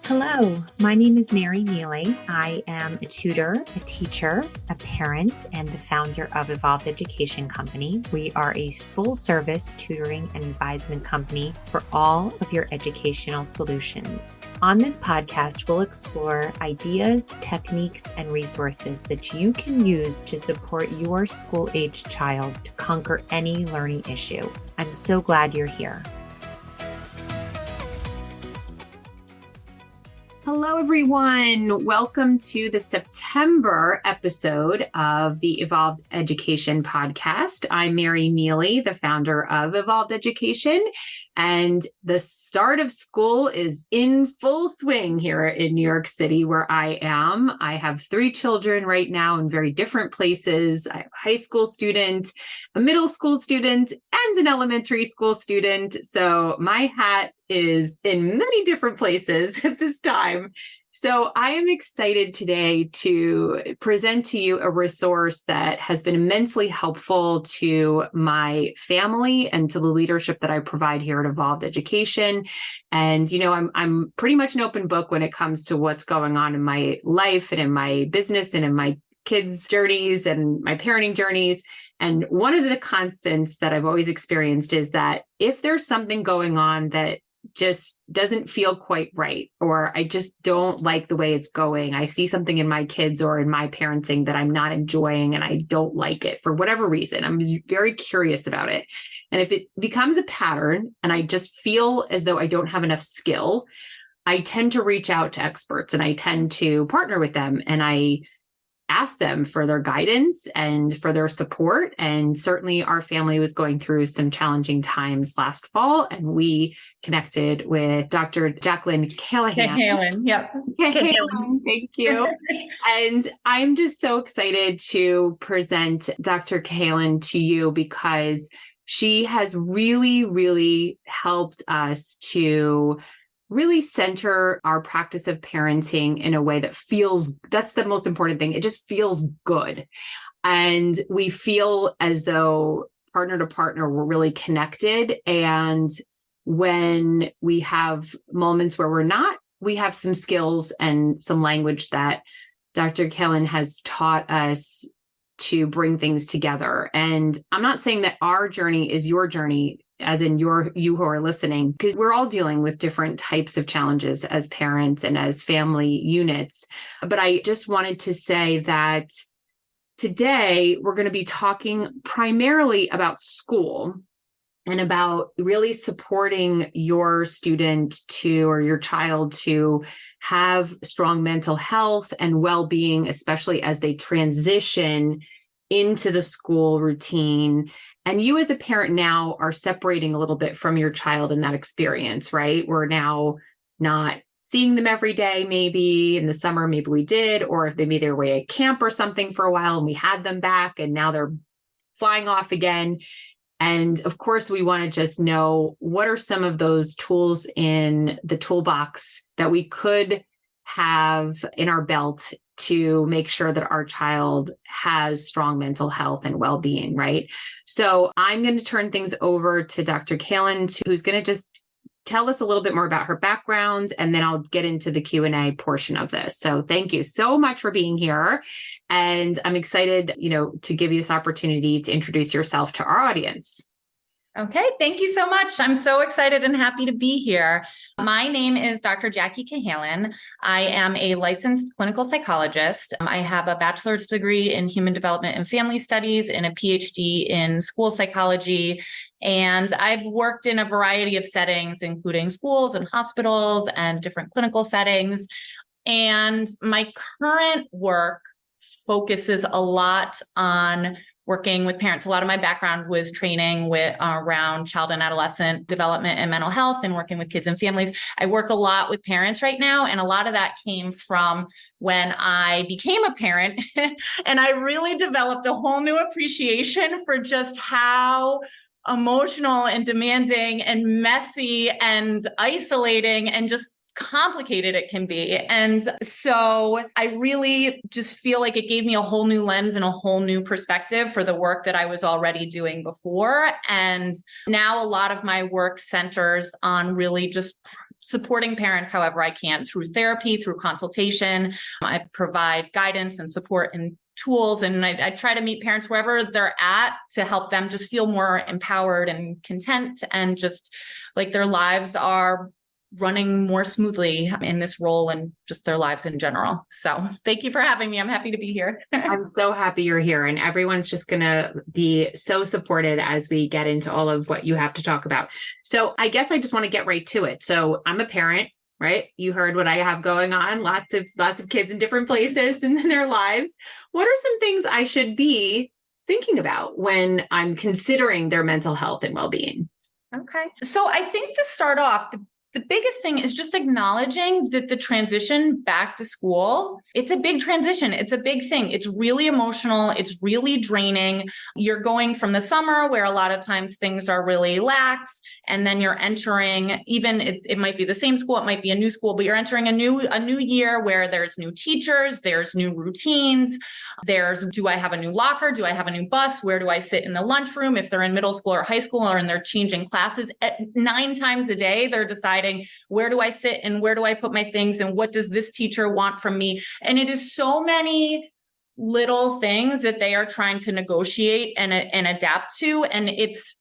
Hello, my name is Mary Miele. I am a tutor, a teacher, a parent, and the founder of Evolved Education Company. We are a full-service tutoring and advisement company for all of your educational solutions. On this podcast, we'll explore ideas, techniques, and resources that you can use to support your school-aged child to conquer any learning issue. I'm so glad you're here. Hello, everyone. Welcome to the September episode of the Evolved Education podcast. I'm Mary Miele, the founder of Evolved Education, and the start of school is in full swing here in New York City, where I am. I have 3 children right now in very different places. I have a high school student, a middle school student, and an elementary school student. So my hat is in many different places at this time. So I am excited today to present to you a resource that has been immensely helpful to my family and to the leadership that I provide here at Evolved Education. And, you know, I'm pretty much an open book when it comes to what's going on in my life and in my business and in my kids' journeys and my parenting journeys. And one of the constants that I've always experienced is that if there's something going on that just doesn't feel quite right, or I just don't like the way it's going, I see something in my kids or in my parenting that I'm not enjoying and I don't like it for whatever reason, I'm very curious about it. And if it becomes a pattern and I just feel as though I don't have enough skill, I tend to reach out to experts and I tend to partner with them and I ask them for their guidance and for their support. And certainly our family was going through some challenging times last fall, and we connected with Dr. Jacqueline Cahalan. Yep. Cahalan, thank you. And I'm just so excited to present Dr. Cahalan to you because she has really helped us to really center our practice of parenting in a way that that's the most important thing. It just feels good. And we feel as though partner to partner, we're really connected. And when we have moments where we're not, we have some skills and some language that Dr. Cahalan has taught us to bring things together. And I'm not saying that our journey is your journey, as in you who are listening, because we're all dealing with different types of challenges as parents and as family units. But I just wanted to say that today we're going to be talking primarily about school and about really supporting your student or your child to have strong mental health and well-being, especially as they transition into the school routine. And you as a parent now are separating a little bit from your child in that experience, right? We're now not seeing them every day. Maybe in the summer, maybe we did, or if they made their way at camp or something for a while and we had them back and now they're flying off again. And of course, we want to just know what are some of those tools in the toolbox that we could have in our belt to make sure that our child has strong mental health and well-being, right? So I'm going to turn things over to Dr. Cahalan, who's going to just tell us a little bit more about her background, and then I'll get into the Q&A portion of this. So thank you so much for being here. And I'm excited, to give you this opportunity to introduce yourself to our audience. Okay, thank you so much. I'm so excited and happy to be here. My name is Dr. Jackie Cahalan. I am a licensed clinical psychologist. I have a bachelor's degree in human development and family studies and a PhD in school psychology. And I've worked in a variety of settings, including schools and hospitals and different clinical settings. And my current work focuses a lot on working with parents. A lot of my background was training around child and adolescent development and mental health and working with kids and families. I work a lot with parents right now. And a lot of that came from when I became a parent and I really developed a whole new appreciation for just how emotional and demanding and messy and isolating and just complicated it can be. And so I really just feel like it gave me a whole new lens and a whole new perspective for the work that I was already doing before. And now a lot of my work centers on really just supporting parents however I can through therapy, through consultation. I provide guidance and support and tools. And I try to meet parents wherever they're at to help them just feel more empowered and content and just like their lives are running more smoothly in this role and just their lives in general. So thank you for having me. I'm happy to be here. I'm so happy you're here, and everyone's just going to be so supported as we get into all of what you have to talk about. So I guess I just want to get right to it. So I'm a parent, right? You heard what I have going on, lots of kids in different places in their lives. What are some things I should be thinking about when I'm considering their mental health and well-being? Okay. So I think to start off, the biggest thing is just acknowledging that the transition back to school, it's a big transition. It's a big thing. It's really emotional. It's really draining. You're going from the summer where a lot of times things are really lax, and then you're entering, even it might be the same school, it might be a new school, but you're entering a new year where there's new teachers, there's new routines, do I have a new locker? Do I have a new bus? Where do I sit in the lunchroom? If they're in middle school or high school and they're changing classes 9 times a day, they're deciding where do I sit and where do I put my things and what does this teacher want from me? And it is so many little things that they are trying to negotiate and adapt to. And it's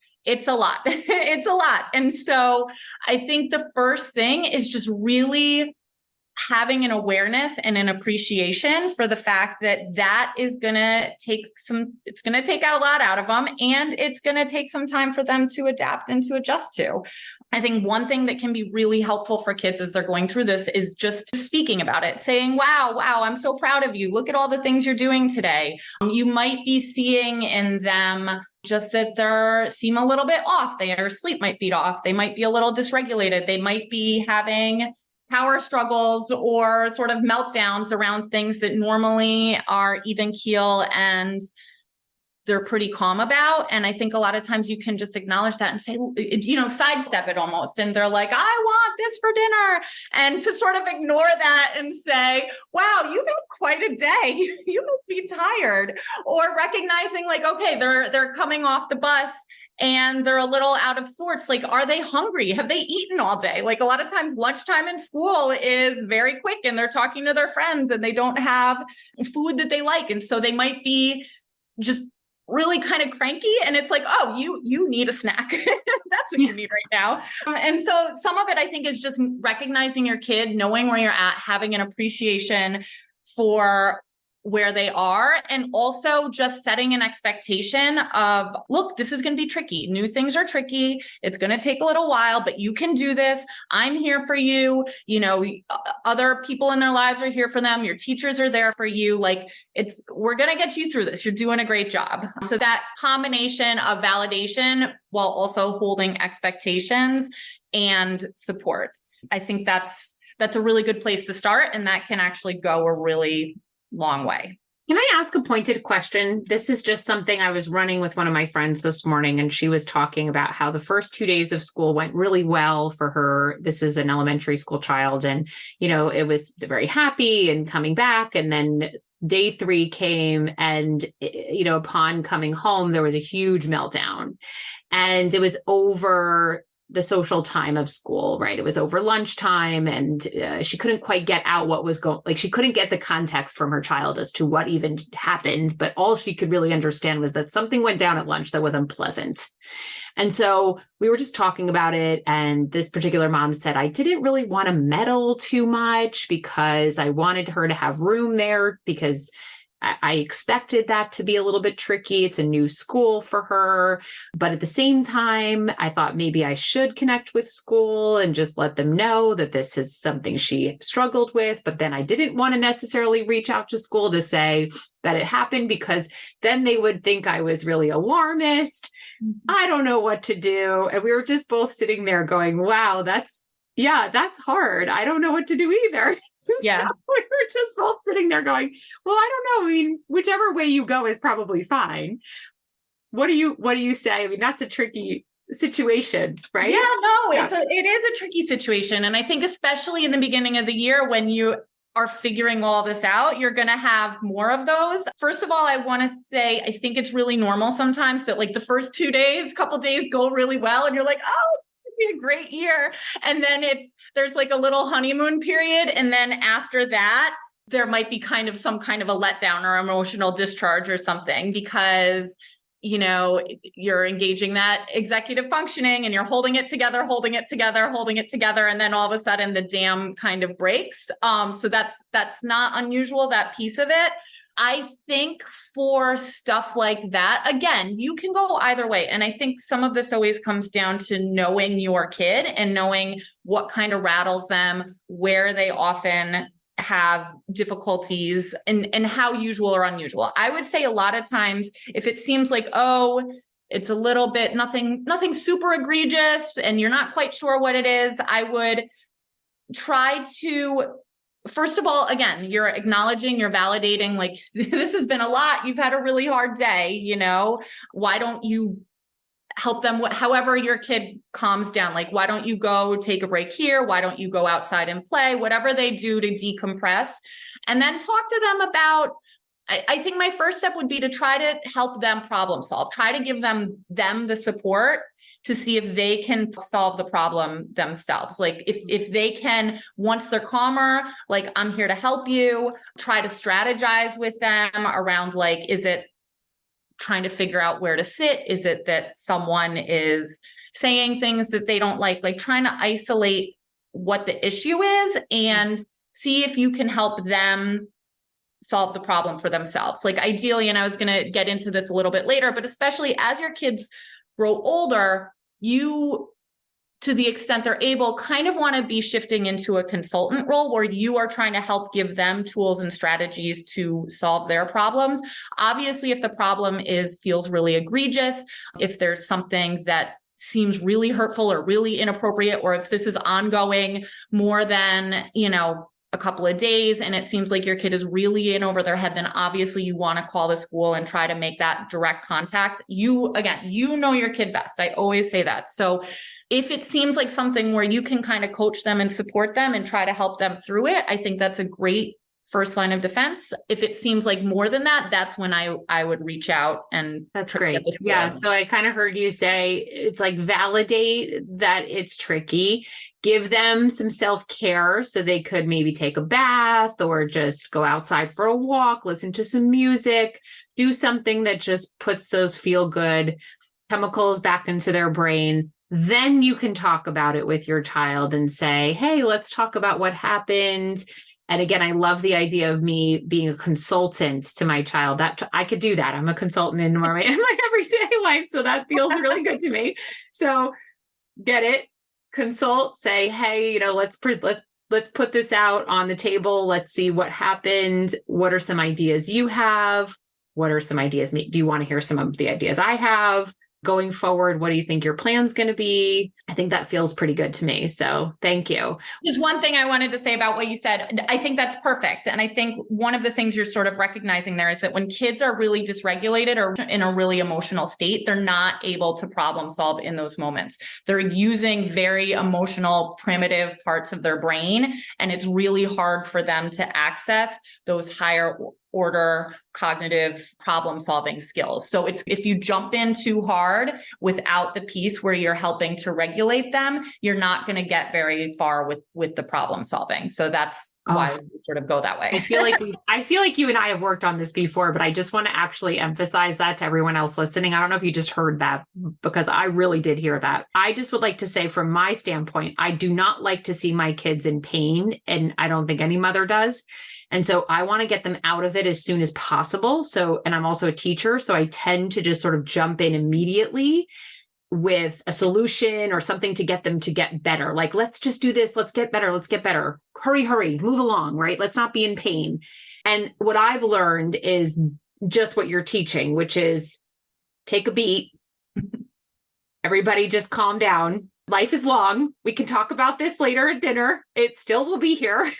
a lot. It's a lot. And so I think the first thing is just really having an awareness and an appreciation for the fact that is going to it's going to take out a lot out of them, and it's going to take some time for them to adapt and to adjust to. I think one thing that can be really helpful for kids as they're going through this is just speaking about it, saying, wow, I'm so proud of you. Look at all the things you're doing today. You might be seeing in them just that they seem a little bit off. Their sleep might be off. They might be a little dysregulated. They might be having power struggles or sort of meltdowns around things that normally are even keel and they're pretty calm about. And I think a lot of times you can just acknowledge that and say, sidestep it almost. And they're like, I want this for dinner. And to sort of ignore that and say, wow, you've had quite a day. You must be tired. Or recognizing like, okay, they're coming off the bus and they're a little out of sorts. Like, are they hungry? Have they eaten all day? Like a lot of times lunchtime in school is very quick and they're talking to their friends and they don't have food that they like. And so they might be just really kind of cranky. And it's like, oh, you need a snack. That's what you need right now. And so some of it, I think, is just recognizing your kid, knowing where you're at, having an appreciation for where they are, and also just setting an expectation of, look, this is going to be tricky. New things are tricky. It's going to take a little while, but you can do this. I'm here for you. Other people in their lives are here for them. Your teachers are there for you. Like we're going to get you through this. You're doing a great job. So that combination of validation while also holding expectations and support, I think that's a really good place to start. And that can actually go a really long way. Can I ask a pointed question? This is just something I was running with one of my friends this morning, and she was talking about how the first 2 days of school went really well for her. This is an elementary school child, and, it was very happy and coming back. And then day 3 came, and, upon coming home, there was a huge meltdown, and it was over the social time of school, right? It was over lunchtime, and she couldn't quite get out what was going, like she couldn't get the context from her child as to what even happened, but all she could really understand was that something went down at lunch that was unpleasant. And so we were just talking about it, and this particular mom said, I didn't really want to meddle too much because I wanted her to have room there, because I expected that to be a little bit tricky. It's a new school for her. But at the same time, I thought maybe I should connect with school and just let them know that this is something she struggled with. But then I didn't want to necessarily reach out to school to say that it happened, because then they would think I was really alarmist. I don't know what to do. And we were just both sitting there going, wow, that's hard. I don't know what to do either. Yeah. So we were just both sitting there going, well, I don't know. I mean, whichever way you go is probably fine. What do you say? I mean, that's a tricky situation, right? Yeah, no, it is a tricky situation. And I think especially in the beginning of the year when you are figuring all this out, you're going to have more of those. First of all, I want to say, I think it's really normal sometimes that like the first couple days go really well. And you're like, oh, be a great year. And then there's like a little honeymoon period. And then after that, there might be some kind of a letdown or emotional discharge or something, because you're engaging that executive functioning and you're holding it together. And then all of a sudden the dam kind of breaks. So that's not unusual, that piece of it. I think for stuff like that, again, you can go either way. And I think some of this always comes down to knowing your kid and knowing what kind of rattles them, where they often have difficulties, and how usual or unusual. I would say a lot of times, if it seems like, it's a little bit nothing super egregious and you're not quite sure what it is, I would try to, first of all, again, you're acknowledging, you're validating, like, this has been a lot. You've had a really hard day, why don't you help them, however your kid calms down. Like, why don't you go take a break here? Why don't you go outside and play? Whatever they do to decompress. And then talk to them about, I think my first step would be to try to help them problem solve, try to give them the support to see if they can solve the problem themselves. Like if they can, once they're calmer, like, I'm here to help you, try to strategize with them around, like, is it trying to figure out where to sit? Is it that someone is saying things that they don't like trying to isolate what the issue is and see if you can help them solve the problem for themselves. Like, ideally, and I was going to get into this a little bit later, but especially as your kids grow older, you, to the extent they're able, kind of want to be shifting into a consultant role where you are trying to help give them tools and strategies to solve their problems. Obviously, if the problem feels really egregious, if there's something that seems really hurtful or really inappropriate, or if this is ongoing more than, a couple of days and it seems like your kid is really in over their head, then obviously you want to call the school and try to make that direct contact. You know your kid best. I always say that. So if it seems like something where you can kind of coach them and support them and try to help them through it, I think that's a great first line of defense. If it seems like more than that, that's when I would reach out. And that's great. Yeah. So I kind of heard you say it's like validate that it's tricky, give them some self-care so they could maybe take a bath or just go outside for a walk, listen to some music, do something that just puts those feel good chemicals back into their brain. Then you can talk about it with your child and say, hey, let's talk about what happened. And again, I love the idea of me being a consultant to my child. That I could do that. I'm a consultant in my everyday life. So that feels really good to me. So get it, consult, say, hey, let's put this out on the table. Let's see what happened. What are some ideas you have? What are some ideas? Do you want to hear some of the ideas I have? Going forward, what do you think your plan's going to be? I think that feels pretty good to me. So thank you. Just one thing I wanted to say about what you said. I think that's perfect. And I think one of the things you're sort of recognizing there is that when kids are really dysregulated or in a really emotional state, they're not able to problem solve in those moments. They're using very emotional, primitive parts of their brain. And it's really hard for them to access those higher order cognitive problem solving skills. So if you jump in too hard without the piece where you're helping to regulate them, you're not going to get very far with the problem solving. So that's why we sort of go that way. I feel like you and I have worked on this before, but I just want to actually emphasize that to everyone else listening. I don't know if you just heard that, because I really did hear that. I just would like to say, from my standpoint, I do not like to see my kids in pain, and I don't think any mother does. And so I want to get them out of it as soon as possible. So, and I'm also a teacher, so I tend to just sort of jump in immediately with a solution or something to get them to get better. Like, let's just do this. Let's get better. Let's get better. Hurry, move along, right? Let's not be in pain. And what I've learned is just what you're teaching, which is take a beat. Everybody just calm down. Life is long. We can talk about this later at dinner. It still will be here.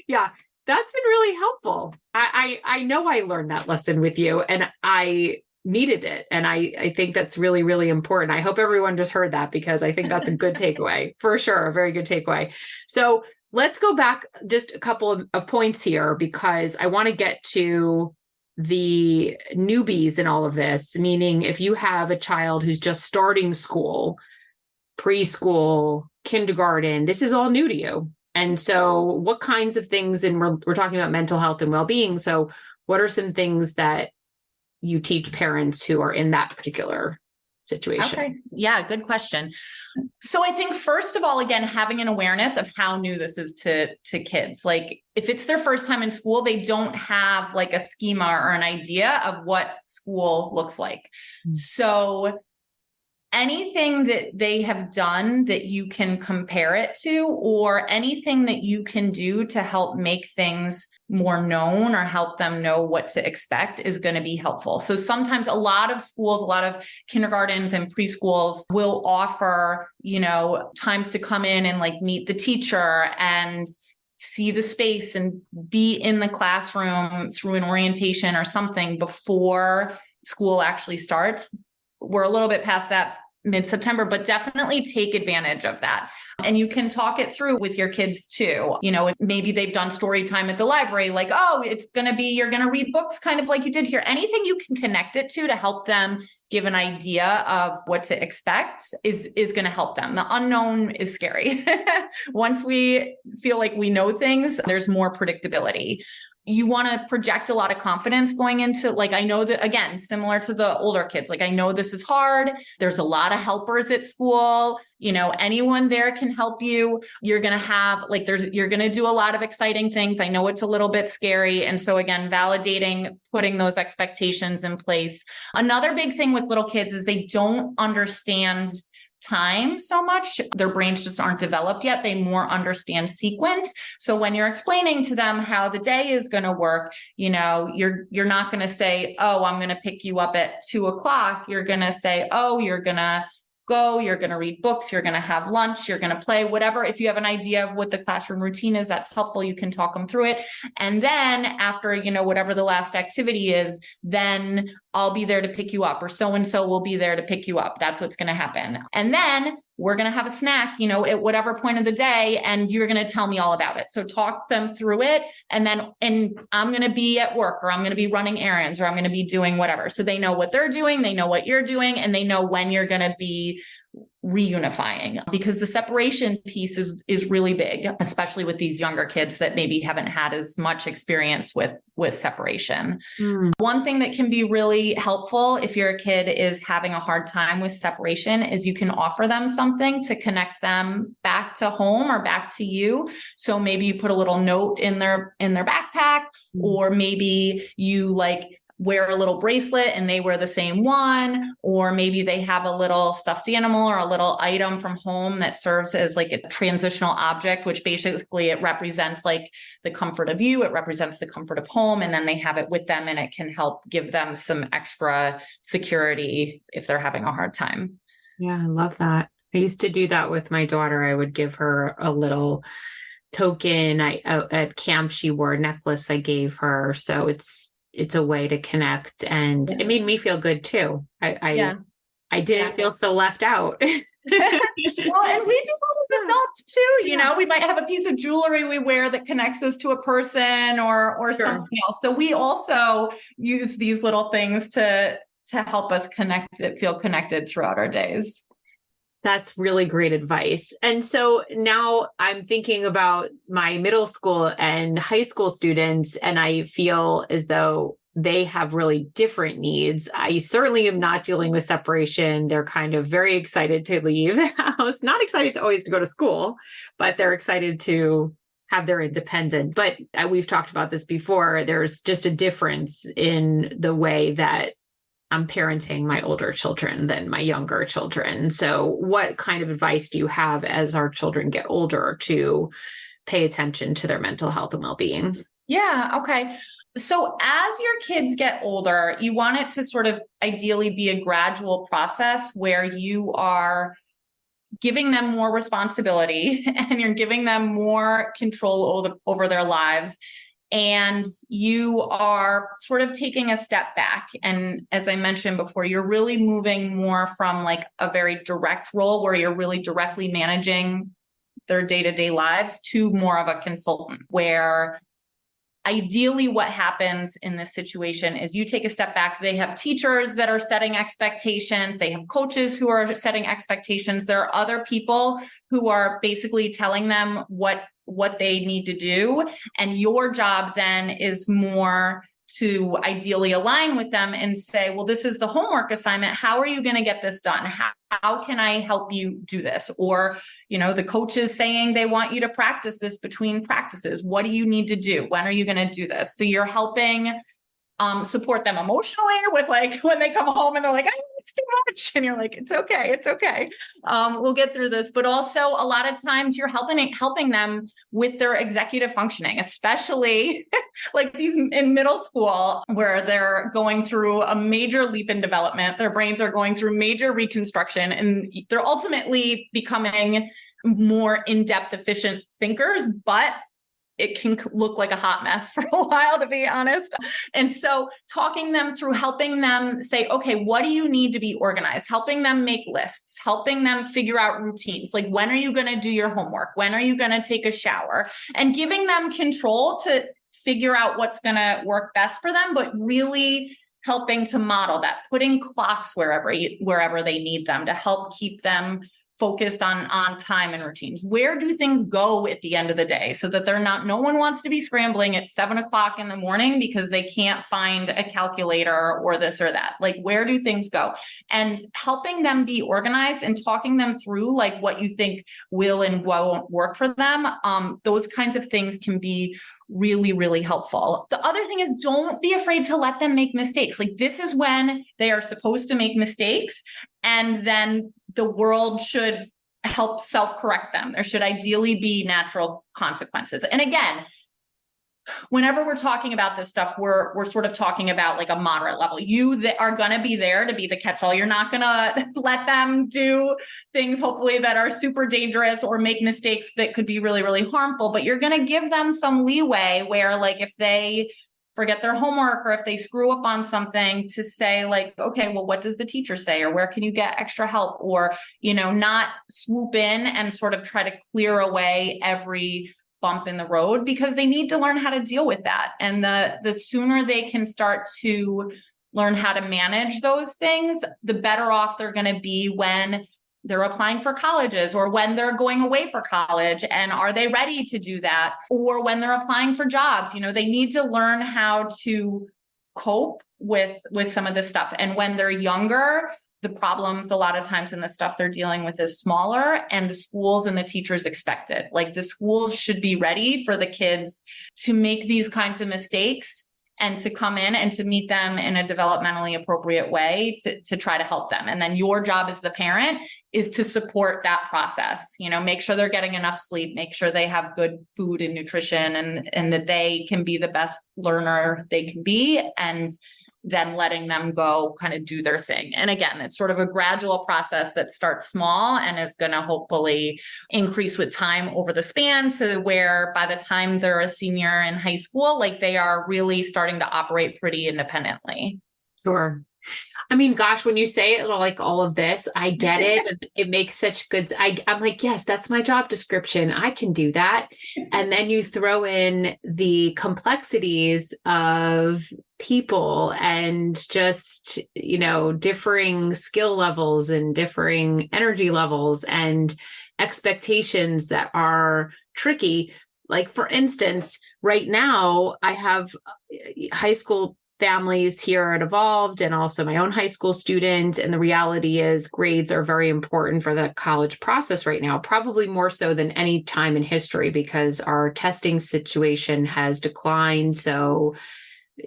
Yeah, that's been really helpful. I know I learned that lesson with you, and I needed it. And I think that's really, really important. I hope everyone just heard that, because I think that's a good takeaway, for sure. A very good takeaway. So let's go back just a couple of points here, because I want to get to the newbies in all of this, meaning if you have a child who's just starting school, preschool, kindergarten, this is all new to you. And so what kinds of things, and we're talking about mental health and well-being. So what are some things that you teach parents who are in that particular situation? Okay. Yeah, good question. So I think first of all, again, having an awareness of how new this is to kids. Like if it's their first time in school, they don't have like a schema or an idea of what school looks like. Mm-hmm. So anything that they have done that you can compare it to, or anything that you can do to help make things more known or help them know what to expect is going to be helpful. So sometimes a lot of schools, a lot of kindergartens and preschools will offer, times to come in and like meet the teacher and see the space and be in the classroom through an orientation or something before school actually starts. We're a little bit past that mid-September, but definitely take advantage of that. And you can talk it through with your kids too. If maybe they've done story time at the library, like, oh, it's going to be, you're going to read books kind of like you did here. Anything you can connect it to help them give an idea of what to expect is going to help them. The unknown is scary. Once we feel like we know things, there's more predictability. You want to project a lot of confidence going into, like, I know that, again, similar to the older kids, like, I know this is hard. There's a lot of helpers at school. Anyone there can help you. You're going to have, like, you're going to do a lot of exciting things. I know it's a little bit scary. And so again, validating, putting those expectations in place. Another big thing with little kids is they don't understand time so much. Their brains just aren't developed yet. They more understand sequence. So when you're explaining to them how the day is going to work, you're not going to say, oh, I'm going to pick you up at 2:00. You're going to say, oh, you're going to go, you're going to read books, you're going to have lunch, you're going to play, whatever. If you have an idea of what the classroom routine is, that's helpful. You can talk them through it. And then after, whatever the last activity is, then I'll be there to pick you up, or so-and-so will be there to pick you up. That's what's going to happen. And then we're going to have a snack, at whatever point of the day, and you're going to tell me all about it. So talk them through it. And I'm going to be at work, or I'm going to be running errands, or I'm going to be doing whatever. So they know what they're doing, they know what you're doing, and they know when you're going to be reunifying, because the separation piece is really big, especially with these younger kids that maybe haven't had as much experience with separation. One thing that can be really helpful if your kid is having a hard time with separation is you can offer them something to connect them back to home or back to you. So maybe you put a little note in their backpack, or maybe you wear a little bracelet and they wear the same one, or maybe they have a little stuffed animal or a little item from home that serves as like a transitional object, which basically it represents the comfort of you, it represents the comfort of home, and then they have it with them and it can help give them some extra security if they're having a hard time. Yeah, I love that. I used to do that with my daughter. I would give her a little token. At camp, she wore a necklace I gave her. So it's a way to connect, and it made me feel good too. I didn't feel so left out. Well, and we do that with adults too. We might have a piece of jewelry we wear that connects us to a person or something else. So we also use these little things to help us feel connected throughout our days. That's really great advice. And so now I'm thinking about my middle school and high school students, and I feel as though they have really different needs. I certainly am not dealing with separation. They're kind of very excited to leave the house, not excited to always to go to school, but they're excited to have their independence. But we've talked about this before. There's just a difference in the way that I'm parenting my older children than my younger children. So what kind of advice do you have as our children get older to pay attention to their mental health and well-being? Yeah. Okay. So as your kids get older, you want it to sort of ideally be a gradual process where you are giving them more responsibility and you're giving them more control over their lives. And you are sort of taking a step back. And as I mentioned before, you're really moving more from a very direct role where you're really directly managing their day-to-day lives to more of a consultant where ideally what happens in this situation is you take a step back. They have teachers that are setting expectations. They have coaches who are setting expectations. There are other people who are basically telling them what they need to do. And your job then is more to ideally align with them and say, well, this is the homework assignment. How are you going to get this done? How can I help you do this? Or, the coach is saying they want you to practice this between practices. What do you need to do? When are you going to do this? So you're helping support them emotionally with when they come home and they're like, oh, it's too much. And you're like, it's okay. We'll get through this. But also a lot of times you're helping them with their executive functioning, especially like these in middle school where they're going through a major leap in development. Their brains are going through major reconstruction and they're ultimately becoming more in-depth, efficient thinkers, but it can look like a hot mess for a while, to be honest. And so talking them through, helping them say, okay, what do you need to be organized? Helping them make lists, helping them figure out routines. Like, when are you going to do your homework? When are you going to take a shower? And giving them control to figure out what's going to work best for them, but really helping to model that, putting clocks wherever they need them to help keep them focused on time and routines. Where do things go at the end of the day so that no one wants to be scrambling at 7:00 in the morning because they can't find a calculator or this or that. Like, where do things go? And helping them be organized and talking them through like what you think will and won't work for them. Those kinds of things can be really, really helpful. The other thing is, don't be afraid to let them make mistakes. Like, this is when they are supposed to make mistakes. And then the world should help self-correct them. There should ideally be natural consequences. And again, whenever we're talking about this stuff, we're sort of talking about like a moderate level. You are going to be there to be the catch-all. You're not going to let them do things, hopefully, that are super dangerous or make mistakes that could be really, really harmful. But you're going to give them some leeway where, like, if they forget their homework or if they screw up on something, to say like, okay, well, what does the teacher say? Or where can you get extra help? Or, not swoop in and sort of try to clear away every bump in the road, because they need to learn how to deal with that. And the sooner they can start to learn how to manage those things, the better off they're going to be when they're applying for colleges or when they're going away for college. And are they ready to do that? Or when they're applying for jobs, they need to learn how to cope with some of this stuff. And when they're younger, the problems a lot of times in the stuff they're dealing with is smaller, and the schools and the teachers expect it. Like, the schools should be ready for the kids to make these kinds of mistakes and to come in and to meet them in a developmentally appropriate way to try to help them. And then your job as the parent is to support that process, make sure they're getting enough sleep, make sure they have good food and nutrition, and that they can be the best learner they can be, and then letting them go kind of do their thing. And again, it's sort of a gradual process that starts small and is going to hopefully increase with time over the span to where by the time they're a senior in high school, like, they are really starting to operate pretty independently. Sure. I mean, gosh, when you say it like all of this, I get it. And it makes such good. I'm like, yes, that's my job description. I can do that. And then you throw in the complexities of people and just, differing skill levels and differing energy levels and expectations that are tricky. Like, for instance, right now I have high school families here at Evolved and also my own high school student. And the reality is grades are very important for the college process right now, probably more so than any time in history, because our testing situation has declined. So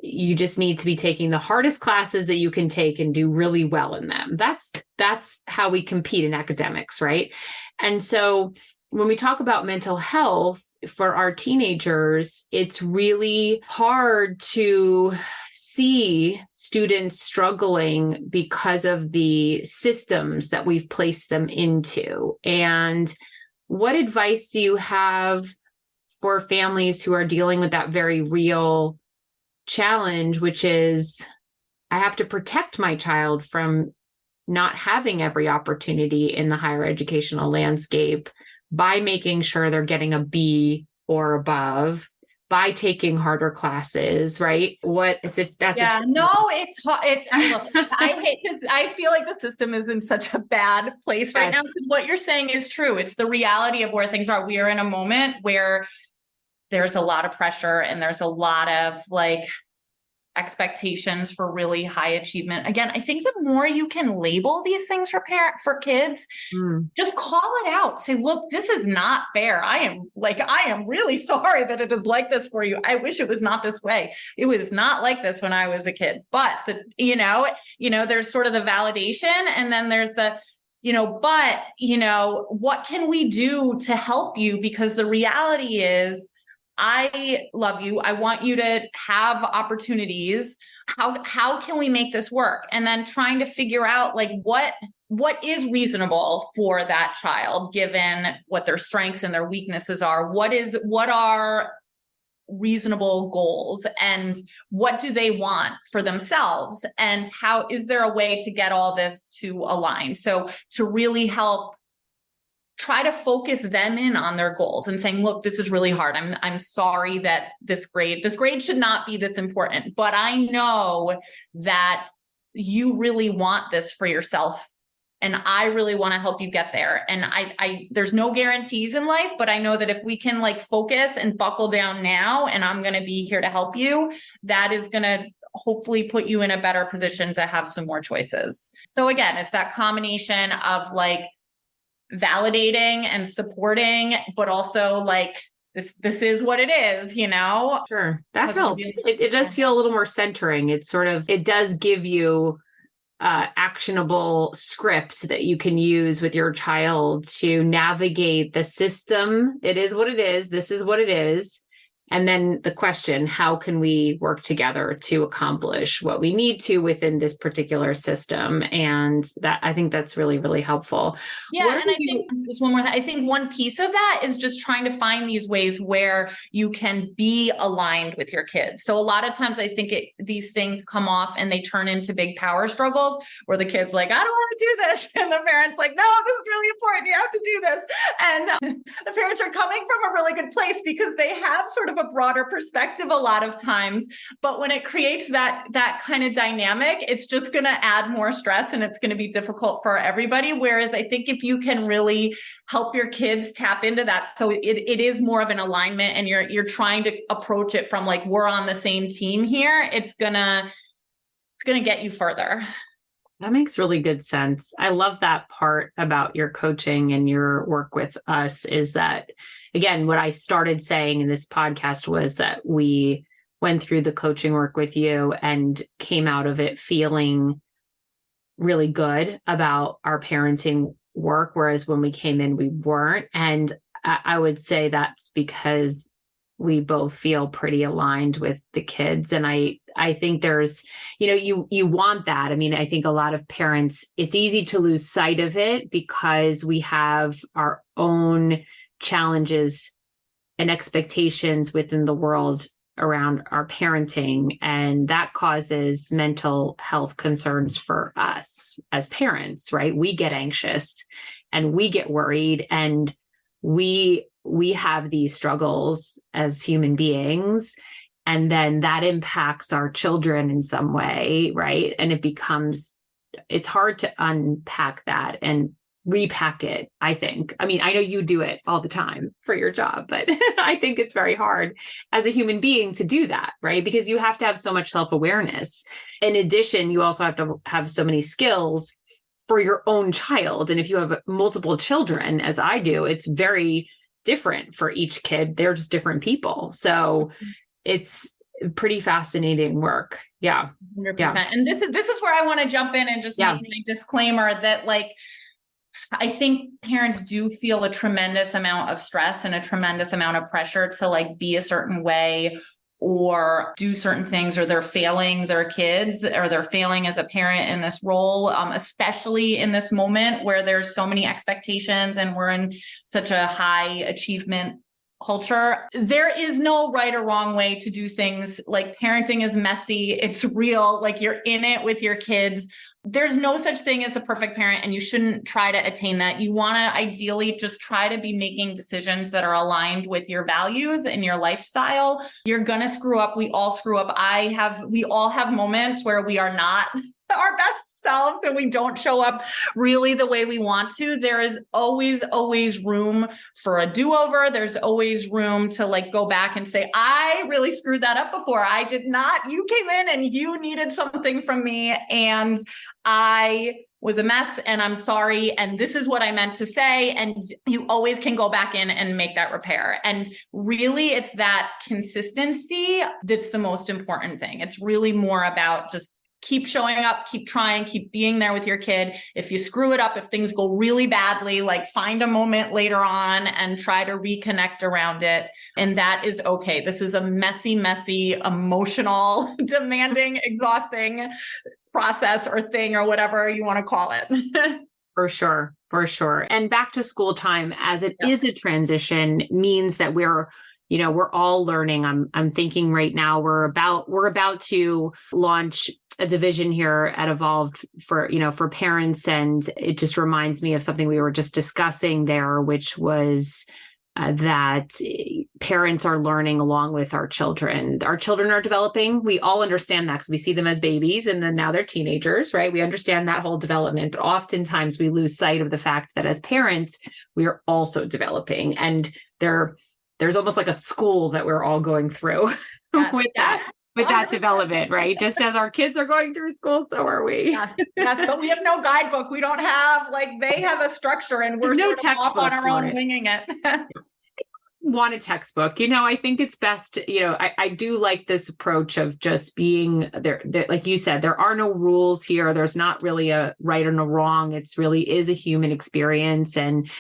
you just need to be taking the hardest classes that you can take and do really well in them. That's how we compete in academics, right? And so when we talk about mental health for our teenagers, it's really hard to see students struggling because of the systems that we've placed them into. And what advice do you have for families who are dealing with that very real challenge, which is, I have to protect my child from not having every opportunity in the higher educational landscape by making sure they're getting a B or above, by taking harder classes, right? What it's if that's yeah, no, it's hard. Look, I feel like the system is in such a bad place right now, because what you're saying is true. It's the reality of where things are. We are in a moment where there's a lot of pressure and there's a lot of like expectations for really high achievement. Again, I think the more you can label these things for kids, just call it out. Say, look, this is not fair. I am really sorry that it is like this for you. I wish it was not this way. It was not like this when I was a kid. But there's sort of the validation, and then there's the what can we do to help you? Because the reality is, I love you. I want you to have opportunities. How can we make this work? And then trying to figure out like what is reasonable for that child, given what their strengths and their weaknesses are. What are reasonable goals, and what do they want for themselves? And how is there a way to get all this to align? So to really help try to focus them in on their goals and saying, look, this is really hard. I'm sorry that this grade should not be this important, but I know that you really want this for yourself. And I really want to help you get there. And I there's no guarantees in life, but I know that if we can like focus and buckle down now, and I'm going to be here to help you, that is going to hopefully put you in a better position to have some more choices. So again, it's that combination of like validating and supporting, but also like this is what it is, Sure. That helps. It does feel a little more centering. It does give you actionable script that you can use with your child to navigate the system. It is what it is. This is what it is. And then the question, how can we work together to accomplish what we need to within this particular system? And that, I think that's really, really helpful. Yeah. And I think just one more thing. I think one piece of that is just trying to find these ways where you can be aligned with your kids. So a lot of times I think these things come off and they turn into big power struggles where the kid's like, I don't want to do this. And the parent's like, no, this is really important. You have to do this. And the parents are coming from a really good place because they have sort of a broader perspective a lot of times. But when it creates that kind of dynamic, it's just going to add more stress and it's going to be difficult for everybody. Whereas I think if you can really help your kids tap into that, so it is more of an alignment and you're trying to approach it from like, we're on the same team here, it's gonna get you further. That makes really good sense. I love that part about your coaching and your work with us is that, again, what I started saying in this podcast was that we went through the coaching work with you and came out of it feeling really good about our parenting work, whereas when we came in, we weren't. And I would say that's because we both feel pretty aligned with the kids. And I think there's, you want that. I mean, I think a lot of parents, it's easy to lose sight of it because we have our own challenges and expectations within the world around our parenting. And that causes mental health concerns for us as parents, right? We get anxious and we get worried and we have these struggles as human beings. And then that impacts our children in some way, right? And it's hard to unpack that and repack it, I think. I mean, I know you do it all the time for your job, but I think it's very hard as a human being to do that, right? Because you have to have so much self-awareness. In addition, you also have to have so many skills for your own child. And if you have multiple children, as I do, it's very different for each kid. They're just different people. So it's pretty fascinating work. Yeah. 100%. Yeah. And this is where I want to jump in and just make my disclaimer that like, I think parents do feel a tremendous amount of stress and a tremendous amount of pressure to like be a certain way or do certain things, or they're failing their kids or they're failing as a parent in this role, especially in this moment where there's so many expectations and we're in such a high achievement culture. There is no right or wrong way to do things. Like parenting is messy. It's real. Like you're in it with your kids. there's no such thing as a perfect parent, and you shouldn't try to attain that. You want to ideally just try to be making decisions that are aligned with your values and your lifestyle. You're going to screw up. We all screw up. We all have moments where we are not our best selves and we don't show up really the way we want to. There is always room for a do-over. There's always room to like go back and say, I really screwed that up before. I did not. You came in and you needed something from me and I was a mess and I'm sorry. And this is what I meant to say. And you always can go back in and make that repair. And really it's that consistency that's the most important thing. It's really more about just keep showing up, keep trying, keep being there with your kid. If you screw it up, if things go really badly, like find a moment later on and try to reconnect around it. And that is okay. This is a messy, emotional, demanding, exhausting process or thing or whatever you want to call it. For sure. And back to school time, as it is a transition, means that we're all learning. I'm thinking right now we're about to launch a division here at Evolved for parents. And it just reminds me of something we were just discussing there, which was that parents are learning along with our children. Our children are developing. We all understand that because we see them as babies and then now they're teenagers, right? We understand that whole development, but oftentimes we lose sight of the fact that as parents, we are also developing, and there's almost like a school that we're all going through with that development, right? Just as our kids are going through school, so are we. Yes, but we have no guidebook. We don't have, they have a structure and we're sort of off on our own winging it. Want a textbook. I think it's best, I do like this approach of just being there. Like you said, there are no rules here. There's not really a right and a wrong. It's really is a human experience. And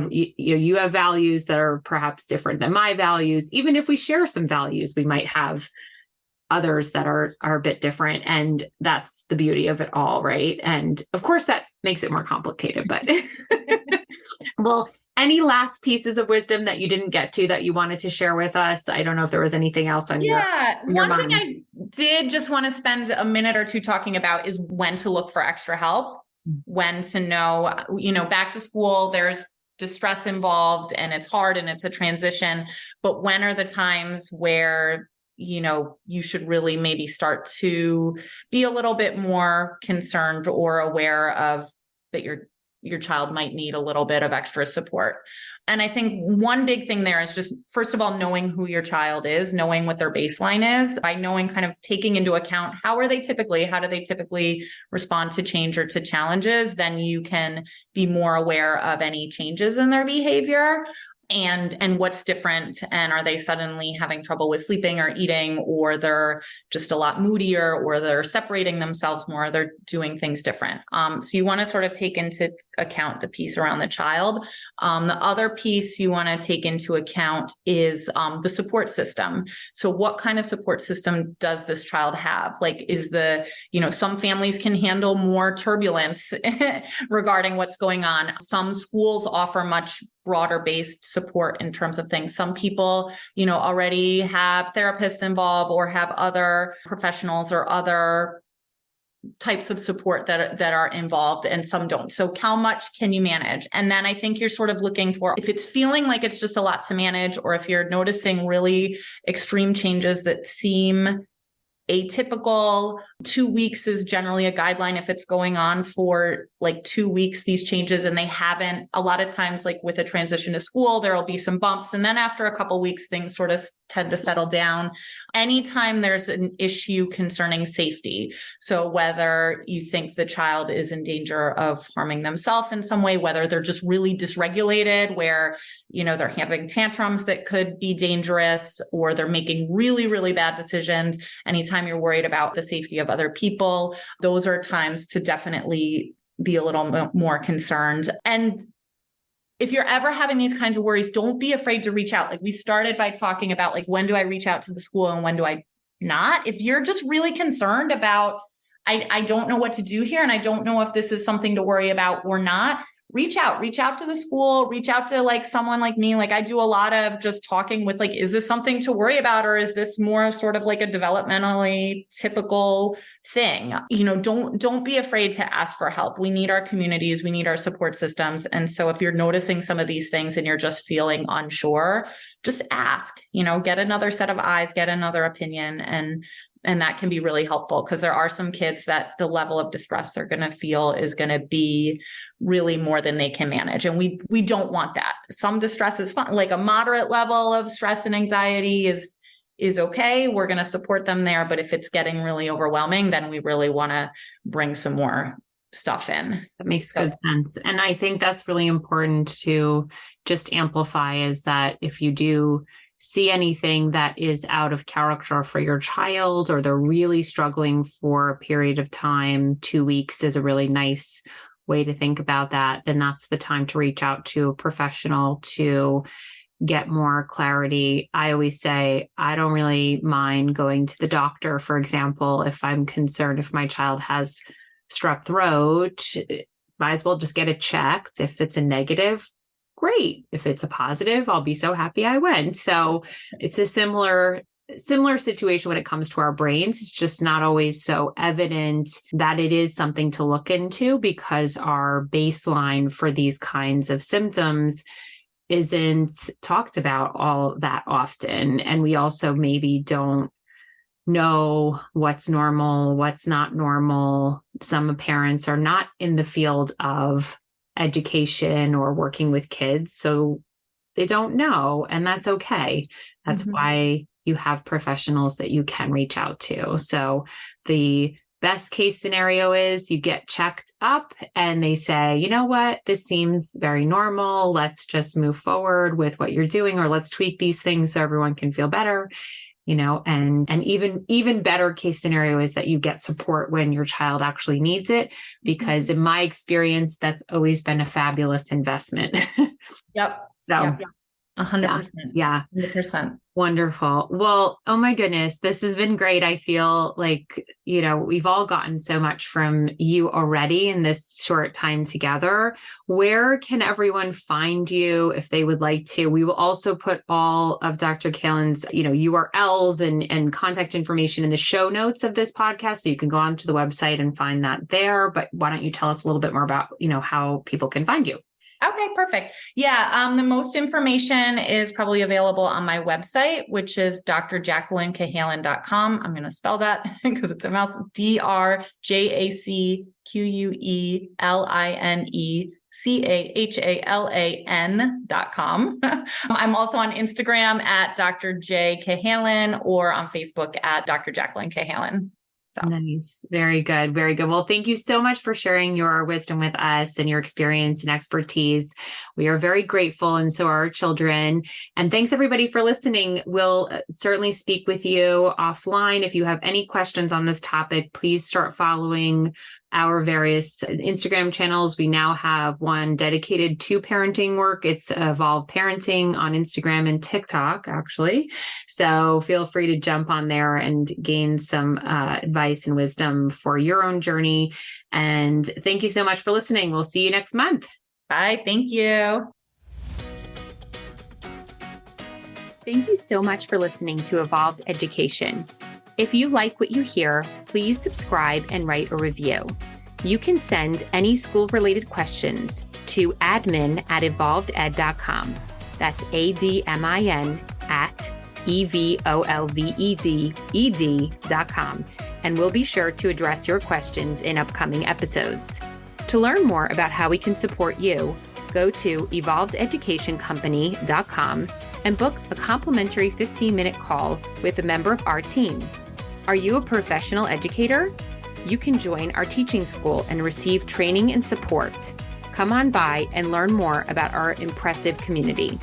you have values that are perhaps different than my values. Even if we share some values, we might have others that are a bit different. And that's the beauty of it all, right? And of course that makes it more complicated, but well, any last pieces of wisdom that you didn't get to that you wanted to share with us? I don't know if there was anything else on your mind. One thing I did just want to spend a minute or two talking about is when to look for extra help, when to know, back to school, there's distress involved and it's hard and it's a transition, but when are the times where you should really maybe start to be a little bit more concerned or aware of that your child might need a little bit of extra support. And I think one big thing there is just, first of all, knowing who your child is, knowing what their baseline is, by knowing kind of taking into account how do they typically respond to change or to challenges, then you can be more aware of any changes in their behavior. And what's different, and are they suddenly having trouble with sleeping or eating, or they're just a lot moodier, or they're separating themselves more, they're doing things different. So you want to sort of take into account the piece around the child. The other piece you want to take into account is the support system. So what kind of support system does this child have? Some families can handle more turbulence regarding what's going on. Some schools offer much broader based support in terms of things. Some people, already have therapists involved or have other professionals or other types of support that are involved, and some don't. So how much can you manage? And then I think you're sort of looking for, if it's feeling like it's just a lot to manage, or if you're noticing really extreme changes that seem atypical. 2 weeks is generally a guideline if it's going on for 2 weeks, these changes, and they haven't, a lot of times, with a transition to school, there will be some bumps. And then after a couple of weeks, things sort of tend to settle down. Anytime there's an issue concerning safety. So whether you think the child is in danger of harming themselves in some way, whether they're just really dysregulated, where, they're having tantrums that could be dangerous, or they're making really, really bad decisions. Anytime you're worried about the safety of other people, those are times to definitely be a little more concerned. And if you're ever having these kinds of worries, don't be afraid to reach out. We started by talking about when do I reach out to the school and when do I not? If you're just really concerned about, I don't know what to do here, and I don't know if this is something to worry about or not, reach out to the school, reach out to like someone like me. Like I do a lot of just talking with like, is this something to worry about? Or is this more sort of like a developmentally typical thing? Don't be afraid to ask for help. We need our communities. We need our support systems. And so if you're noticing some of these things and you're just feeling unsure, just ask, get another set of eyes, get another opinion. And that can be really helpful because there are some kids that the level of distress they're going to feel is going to be really more than they can manage. And we don't want that. Some distress is fine. Like a moderate level of stress and anxiety is okay. We're going to support them there. But if it's getting really overwhelming, then we really want to bring some more stuff in. That makes good sense. And I think that's really important to just amplify is that if you do see anything that is out of character for your child, or they're really struggling for a period of time, 2 weeks is a really nice way to think about that, then that's the time to reach out to a professional to get more clarity. I always say, I don't really mind going to the doctor, for example, if I'm concerned if my child has strep throat, might as well just get it checked. If it's a negative, great. If it's a positive, I'll be so happy I went. So it's a similar situation when it comes to our brains. It's just not always so evident that it is something to look into because our baseline for these kinds of symptoms isn't talked about all that often. And we also maybe don't know what's normal, what's not normal. Some parents are not in the field of education or working with kids, so they don't know, and that's okay. That's why you have professionals that you can reach out to. So the best case scenario is you get checked up and they say, you know what, this seems very normal. Let's just move forward with what you're doing, or let's tweak these things so everyone can feel better. And even better case scenario is that you get support when your child actually needs it, because in my experience, that's always been a fabulous investment. Yep. So yep. 100%. Yeah. 100%. Wonderful. Well, oh my goodness, this has been great. I feel like, we've all gotten so much from you already in this short time together. Where can everyone find you if they would like to? We will also put all of Dr. Cahalan's, URLs and contact information in the show notes of this podcast. So you can go onto the website and find that there. But why don't you tell us a little bit more about, how people can find you? Okay, perfect. Yeah. The most information is probably available on my website, which is drjacquelinecahalan.com. I'm going to spell that because it's a mouth. drjacquelinecahalan.com. I'm also on Instagram at Dr. J. Cahalan or on Facebook at Dr. Jacqueline Cahalan. So. Nice. Very good. Very good. Well, thank you so much for sharing your wisdom with us and your experience and expertise. We are very grateful, and so are our children. And thanks everybody for listening. We'll certainly speak with you offline. If you have any questions on this topic, please start following our various Instagram channels. We now have one dedicated to parenting work. It's Evolve Parenting on Instagram and TikTok, actually. So feel free to jump on there and gain some advice and wisdom for your own journey. And thank you so much for listening. We'll see you next month. Bye. Thank you. Thank you so much for listening to Evolved Education. If you like what you hear, please subscribe and write a review. You can send any school-related questions to admin@evolveded.com. That's ADMIN at EVOLVEDED.com. And we'll be sure to address your questions in upcoming episodes. To learn more about how we can support you, go to evolvededucationcompany.com and book a complimentary 15-minute call with a member of our team. Are you a professional educator? You can join our teaching school and receive training and support. Come on by and learn more about our impressive community.